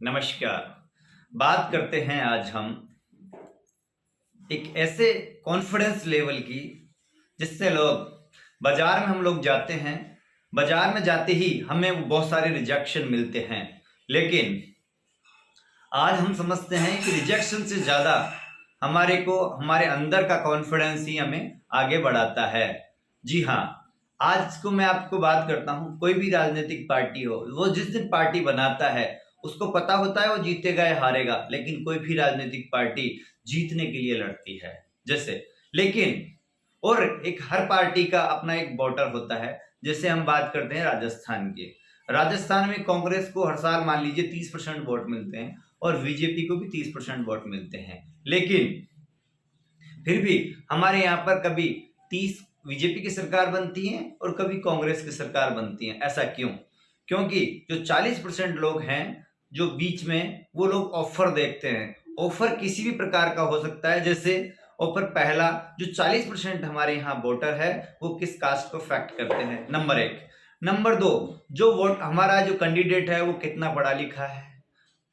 नमस्कार। बात करते हैं आज हम एक ऐसे कॉन्फिडेंस लेवल की जिससे लोग बाजार में हम लोग जाते हैं, बाजार में जाते ही हमें बहुत सारे रिजेक्शन मिलते हैं। लेकिन आज हम समझते हैं कि रिजेक्शन से ज़्यादा हमारे अंदर का कॉन्फिडेंस ही हमें आगे बढ़ाता है। जी हाँ, आज को मैं आपको बात करता हूँ, कोई भी राजनीतिक पार्टी हो, वो जिस दिन पार्टी बनाता है उसको पता होता है वो जीतेगा या हारेगा, लेकिन कोई भी राजनीतिक पार्टी जीतने के लिए लड़ती है। जैसे लेकिन और एक हर पार्टी का अपना एक वोटर होता है। जैसे हम बात करते हैं राजस्थान की। राजस्थान में कांग्रेस को हर साल मान लीजिए 30% वोट मिलते हैं और बीजेपी को भी 30% वोट मिलते हैं। लेकिन फिर भी हमारे यहाँ पर कभी 30 बीजेपी की सरकार बनती है और कभी कांग्रेस की सरकार बनती है। ऐसा क्यों? क्योंकि जो 40% लोग हैं जो बीच में, वो लोग ऑफर देखते हैं। ऑफर किसी भी प्रकार का हो सकता है। जैसे ऑफर पहला, जो 40% हमारे यहाँ वोटर है वो किस कास्ट को फैक्ट करते हैं, नंबर एक। नंबर दो, जो वोट हमारा जो कैंडिडेट है वो कितना पढ़ा लिखा है।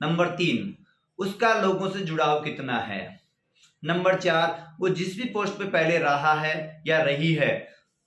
नंबर तीन, उसका लोगों से जुड़ाव कितना है। नंबर चार, वो जिस भी पोस्ट पे पहले रहा है या रही है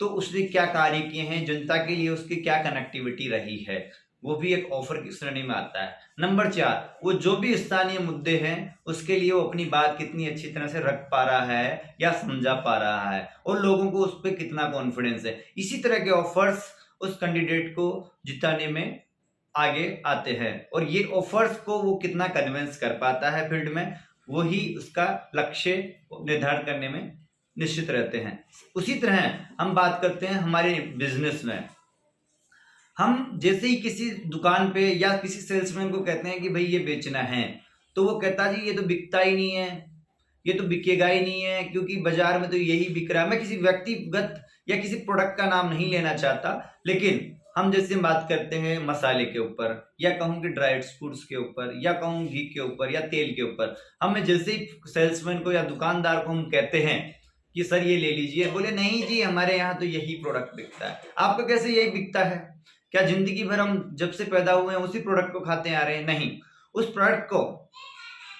तो उसने क्या कार्य किए हैं, जनता के लिए उसकी क्या कनेक्टिविटी रही है, वो भी एक ऑफर की श्रेणी में आता है। नंबर चार, वो जो भी स्थानीय मुद्दे हैं उसके लिए वो अपनी बात कितनी अच्छी तरह से रख पा रहा है या समझा पा रहा है और लोगों को उस पर कितना कॉन्फिडेंस है। इसी तरह के ऑफर्स उस कैंडिडेट को जिताने में आगे आते हैं और ये ऑफर्स को वो कितना कन्विंस कर पाता है फील्ड में, वही उसका लक्ष्य निर्धारण करने में निश्चित रहते हैं। उसी तरह हम बात करते हैं हमारे बिजनेस में। हम जैसे ही किसी दुकान पे या किसी सेल्समैन को कहते हैं कि भाई ये बेचना है, तो वो कहता जी ये तो बिकता ही नहीं है, ये तो बिकेगा ही नहीं है, क्योंकि बाजार में तो यही बिक रहा है। मैं किसी व्यक्तिगत या किसी प्रोडक्ट का नाम नहीं लेना चाहता, लेकिन हम जैसे बात करते हैं मसाले के ऊपर, या कहूँ कि ड्राइड फ्रूट्स के ऊपर, या कहूँ घी के ऊपर या तेल के ऊपर, हमें जैसे ही सेल्समैन को या दुकानदार को हम कहते हैं कि सर ये ले लीजिए, बोले नहीं जी हमारे यहाँ तो यही प्रोडक्ट बिकता है। आपको कैसे यही बिकता है? क्या जिंदगी भर हम जब से पैदा हुए हैं उसी प्रोडक्ट को खाते आ रहे हैं? नहीं, उस प्रोडक्ट को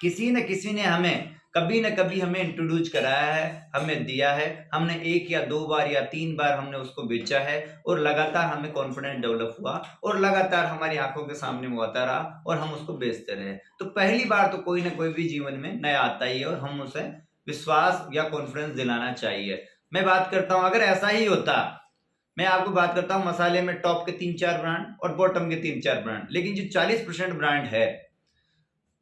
किसी न किसी ने हमें कभी न कभी हमें इंट्रोड्यूस कराया है, हमें दिया है। हमने एक या दो बार या तीन बार हमने उसको बेचा है और लगातार हमें कॉन्फिडेंस डेवलप हुआ और लगातार हमारी आंखों के सामने वो आता रहा और हम उसको बेचते रहे। तो पहली बार तो कोई ना कोई भी जीवन में नया आता ही है और हम उसे विश्वास या कॉन्फिडेंस दिलाना चाहिए। मैं बात करता हूँ, अगर ऐसा ही होता, मैं आपको बात करता हूँ मसाले में टॉप के 3-4 ब्रांड और बॉटम के 3-4 ब्रांड, लेकिन जो 40% ब्रांड है,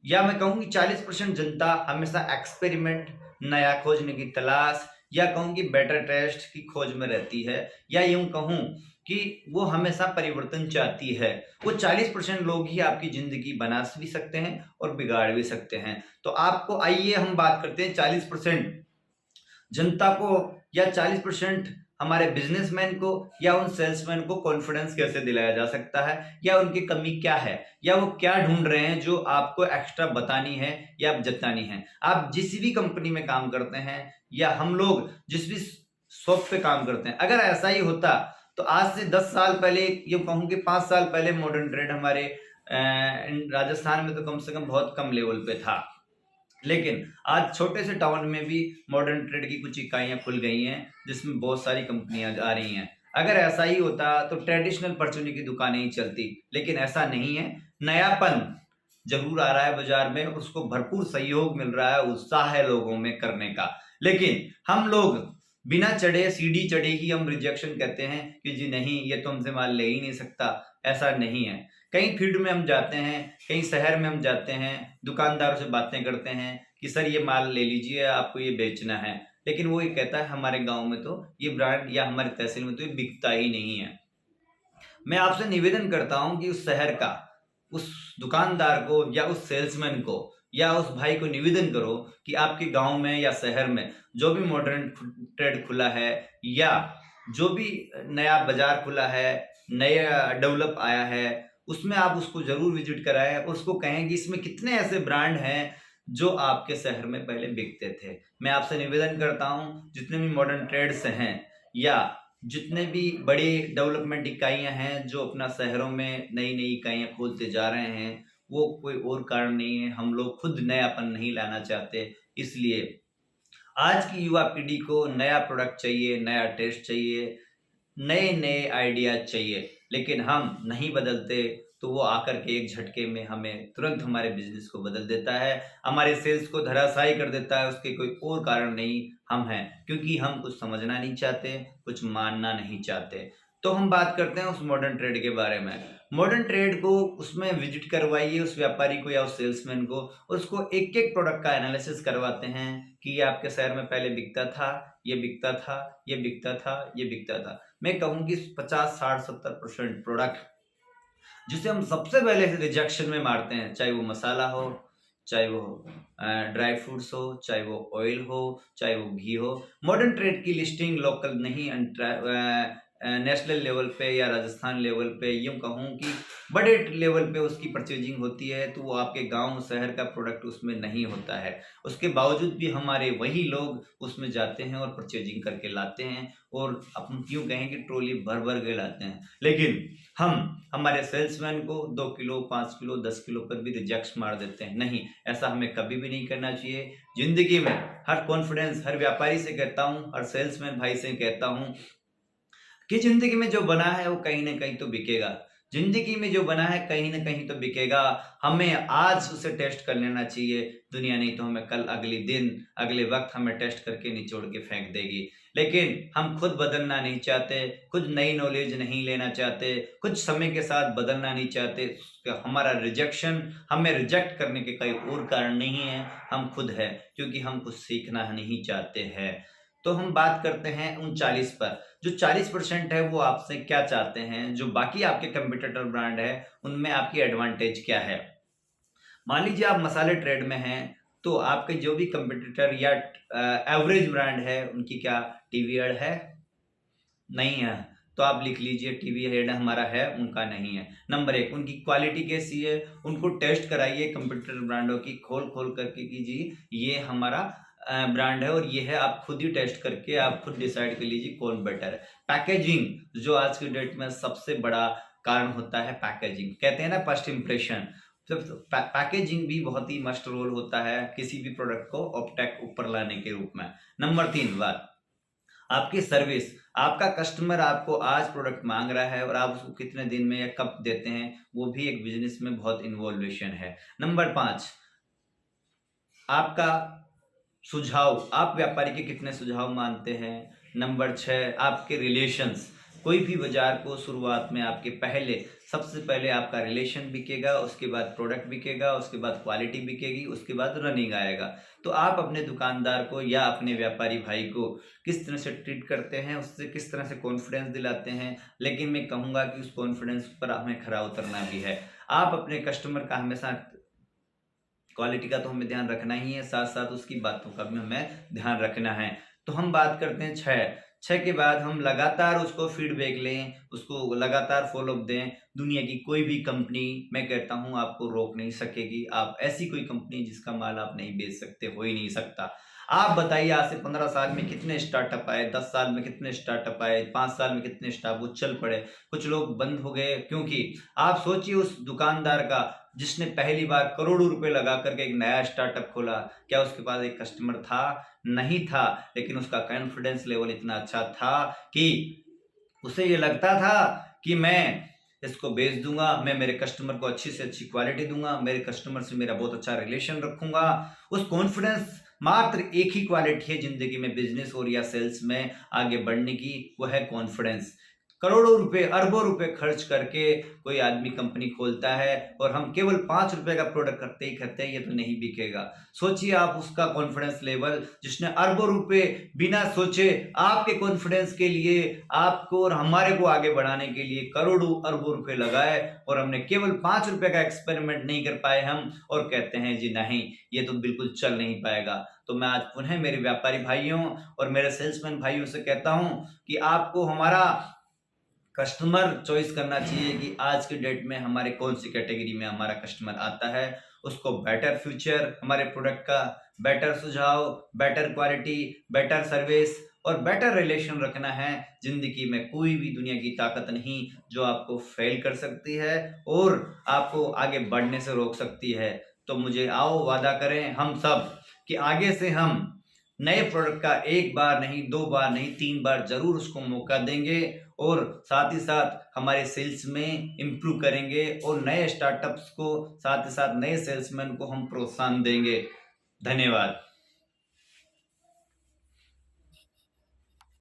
या मैं कहूँ कि 40% जनता हमेशा एक्सपेरिमेंट, नया खोजने की तलाश, या कहूँ कि बेटर टेस्ट की खोज में रहती है, या यूं कहूँ कि वो हमेशा परिवर्तन चाहती है। वो 40% लोग ही आपकी जिंदगी बना भी सकते हैं और बिगाड़ भी सकते हैं। तो आपको आइए हम बात करते हैं 40% जनता को या 40% हमारे बिजनेसमैन को या उन सेल्समैन को कॉन्फिडेंस कैसे दिलाया जा सकता है, या उनकी कमी क्या है, या वो क्या ढूंढ रहे हैं जो आपको एक्स्ट्रा बतानी है या जतानी है। आप जिस भी कंपनी में काम करते हैं या हम लोग जिस भी शॉप पे काम करते हैं, अगर ऐसा ही होता तो आज से 10 साल पहले, ये कहूँ कि 5 साल पहले मॉडर्न ट्रेड हमारे राजस्थान में तो कम से कम बहुत कम लेवल पे था। लेकिन आज छोटे से टाउन में भी मॉडर्न ट्रेड की कुछ इकाइयां खुल गई हैं जिसमें बहुत सारी कंपनियां आ रही हैं। अगर ऐसा ही होता तो ट्रेडिशनल परचूनी की दुकानें ही चलती, लेकिन ऐसा नहीं है। नयापन जरूर आ रहा है बाजार में, उसको भरपूर सहयोग मिल रहा है, उत्साह है लोगों में करने का। लेकिन हम लोग बिना चढ़े, सीढ़ी चढ़े ही हम रिजेक्शन कहते हैं कि जी नहीं, ये तो हमसे माल ले ही नहीं सकता। ऐसा नहीं है। कई फील्ड में हम जाते हैं, कई शहर में हम जाते हैं, दुकानदारों से बातें करते हैं कि सर ये माल ले लीजिए, आपको ये बेचना है, लेकिन वो ये कहता है हमारे गांव में तो ये ब्रांड या हमारी तहसील में तो ये बिकता ही नहीं है। मैं आपसे निवेदन करता हूं कि उस शहर का, उस दुकानदार को या उस सेल्समैन को या उस भाई को निवेदन करो कि आपके गांव में या शहर में जो भी मॉडर्न ट्रेड खुला है या जो भी नया बाजार खुला है, नया डेवलप आया है, उसमें आप उसको जरूर विजिट कराएं और उसको कहें कि इसमें कितने ऐसे ब्रांड हैं जो आपके शहर में पहले बिकते थे। मैं आपसे निवेदन करता हूं, जितने भी मॉडर्न ट्रेड्स हैं या जितने भी बड़ी डेवलपमेंट इकाइयां हैं जो अपना शहरों में नई नई इकाइयां खोलते जा रहे हैं, वो कोई और कारण नहीं है, हम लोग खुद नयापन नहीं लाना चाहते। इसलिए आज की युवा पीढ़ी को नया प्रोडक्ट चाहिए, नया टेस्ट चाहिए, नए नए आइडिया चाहिए, लेकिन हम नहीं बदलते तो वो आकर के एक झटके में हमें तुरंत हमारे बिजनेस को बदल देता है, हमारे सेल्स को धराशायी कर देता है। उसके कोई और कारण नहीं, हम हैं, क्योंकि हम कुछ समझना नहीं चाहते, कुछ मानना नहीं चाहते। तो हम बात करते हैं उस मॉडर्न ट्रेड के बारे में। मॉडर्न ट्रेड को उसमें विजिट करवाइए उस व्यापारी को या उस सेल्समैन को, उसको एक एक प्रोडक्ट का एनालिसिस करवाते हैं कि ये आपके शहर में पहले बिकता था, ये बिकता था, ये बिकता था, ये बिकता था। मैं कहूँ कि 50, 60, 70% प्रोडक्ट जिसे हम सबसे पहले रिजेक्शन में मारते हैं, चाहे वो मसाला हो, चाहे वो ड्राई फ्रूट्स हो, चाहे वो ऑयल हो, चाहे वो घी हो। मॉडर्न ट्रेड की लिस्टिंग लोकल नहीं, नेशनल लेवल पे या राजस्थान लेवल पे, यूँ कहूँ कि बड़े लेवल पे उसकी परचेजिंग होती है, तो वो आपके गांव शहर का प्रोडक्ट उसमें नहीं होता है। उसके बावजूद भी हमारे वही लोग उसमें जाते हैं और परचेजिंग करके लाते हैं, और अपन यूँ कहें कि ट्रॉली भर भर के लाते हैं। लेकिन हम हमारे सेल्समैन को 2 किलो, 5 किलो, 10 किलो पर भी रिजेक्ट मार देते हैं। नहीं, ऐसा हमें कभी भी नहीं करना चाहिए। जिंदगी में हर कॉन्फिडेंस, हर व्यापारी से कहता हूँ, हर सेल्समैन भाई से कहता हूँ कि जिंदगी में जो बना है वो कहीं ना कहीं तो बिकेगा। जिंदगी में जो बना है कहीं ना कहीं तो बिकेगा। हमें आज उसे टेस्ट कर लेना चाहिए, दुनिया नहीं तो हमें कल, अगले दिन, अगले वक्त हमें टेस्ट करके निचोड़ के फेंक देगी। लेकिन हम खुद बदलना नहीं चाहते, खुद नई नॉलेज नहीं लेना चाहते, कुछ समय के साथ बदलना नहीं चाहते। हमारा रिजेक्शन, हमें रिजेक्ट करने के कई और कारण नहीं है, हम खुद है, क्योंकि हम कुछ सीखना नहीं चाहते हैं। तो हम बात करते हैं उन 40 पर। जो 40% है वो आपसे क्या चाहते हैं, जो बाकी आपके कंपटीटर ब्रांड है उनमें आपकी एडवांटेज क्या है। मान लीजिए आप मसाले ट्रेड में हैं, तो आपके जो भी कंपटीटर या एवरेज ब्रांड है उनकी क्या टीवी एड है? नहीं है। तो आप लिख लीजिए टीवी हेड हमारा है, उनका नहीं है। नंबर 1, उनकी क्वालिटी कैसी है, उनको टेस्ट कराइए कंप्यूटर ब्रांडों की, खोल खोल करके कीजिए ये हमारा ब्रांड है और ये है, आप खुद ही टेस्ट करके आप खुद डिसाइड कर लीजिए कौन बेटर है। पैकेजिंग, जो आज की डेट में सबसे बड़ा कारण होता है, पैकेजिंग कहते हैं ना फर्स्ट इंप्रेशन। तो पैकेजिंग भी बहुत ही मस्ट रोल होता है किसी भी प्रोडक्ट को ऑप्टेक ऊपर लाने के रूप में। नंबर 3 बात, आपकी सर्विस। आपका कस्टमर आपको आज प्रोडक्ट मांग रहा है और आप उसको कितने दिन में या कब देते हैं, वो भी एक बिजनेस में बहुत इन्वॉल्वेशन है। नंबर 5, आपका सुझाव, आप व्यापारी के कितने सुझाव मानते हैं। नंबर 6, आपके रिलेशंस। कोई भी बाजार को शुरुआत में आपके पहले, सबसे पहले आपका रिलेशन बिकेगा, उसके बाद प्रोडक्ट बिकेगा, उसके बाद क्वालिटी बिकेगी, उसके बाद रनिंग आएगा। तो आप अपने दुकानदार को या अपने व्यापारी भाई को किस तरह से ट्रीट करते हैं, उससे किस तरह से कॉन्फिडेंस दिलाते हैं। लेकिन मैं कहूँगा कि उस कॉन्फिडेंस पर हमें खरा उतरना भी है। आप अपने कस्टमर का हमेशा क्वालिटी का तो हमें ध्यान रखना ही है, साथ साथ उसकी बातों का भी हमें ध्यान रखना है। तो हम बात करते हैं 6 के बाद हम लगातार उसको फीडबैक लें, उसको लगातार फॉलोअप दें। दुनिया की कोई भी कंपनी, मैं कहता हूं, आपको रोक नहीं सकेगी। आप ऐसी कोई कंपनी जिसका माल आप नहीं बेच सकते, हो ही नहीं सकता। आप बताइए, आज से 15 साल में कितने स्टार्टअप आए, 10 साल में कितने स्टार्टअप आए, 5 साल में कितने स्टार्टअप चल पड़े, कुछ लोग बंद हो गए। क्योंकि आप सोचिए उस दुकानदार का जिसने पहली बार करोड़ों रुपए लगा करके एक नया स्टार्टअप खोला, क्या उसके पास एक कस्टमर था? नहीं था। लेकिन उसका कॉन्फिडेंस लेवल इतना अच्छा था कि उसे ये लगता था कि मैं इसको बेच दूंगा, मैं मेरे कस्टमर को अच्छी से अच्छी क्वालिटी दूंगा, मेरे कस्टमर से मेरा बहुत अच्छा रिलेशन रखूंगा। उस कॉन्फिडेंस, मात्र एक ही क्वालिटी है जिंदगी में बिजनेस और या सेल्स में आगे बढ़ने की, वो है कॉन्फिडेंस। करोड़ों रुपए, अरबों रुपए खर्च करके कोई आदमी कंपनी खोलता है और हम केवल 5 रुपए का प्रोडक्ट करते ही करते हैं, ये तो नहीं बिकेगा। सोचिए आप उसका कॉन्फिडेंस लेवल, जिसने अरबों रुपए बिना सोचे आपके कॉन्फिडेंस के लिए, आपको और हमारे को आगे बढ़ाने के लिए करोड़ों अरबों रुपए लगाए, और हमने केवल 5 रुपए का एक्सपेरिमेंट नहीं कर पाए हम, और कहते हैं जी नहीं, ये तो बिल्कुल चल नहीं पाएगा। तो मैं आज पुनः मेरे व्यापारी भाइयों और मेरे सेल्समैन भाइयों से कहता हूं कि आपको हमारा कस्टमर चॉइस करना चाहिए कि आज की डेट में हमारे कौन सी कैटेगरी में हमारा कस्टमर आता है। उसको बेटर फ्यूचर हमारे प्रोडक्ट का, बेटर सुझाव, बेटर क्वालिटी, बेटर सर्विस और बेटर रिलेशन रखना है। जिंदगी में कोई भी दुनिया की ताकत नहीं जो आपको फेल कर सकती है और आपको आगे बढ़ने से रोक सकती है। तो मुझे आओ वादा करें हम सब कि आगे से हम नए प्रोडक्ट का एक बार नहीं, 2 बार नहीं, 3 बार जरूर उसको मौका देंगे और साथ ही साथ हमारे सेल्स में इम्प्रूव करेंगे और नए स्टार्टअप्स को, साथ ही साथ नए सेल्समैन को हम प्रोत्साहन देंगे। धन्यवाद।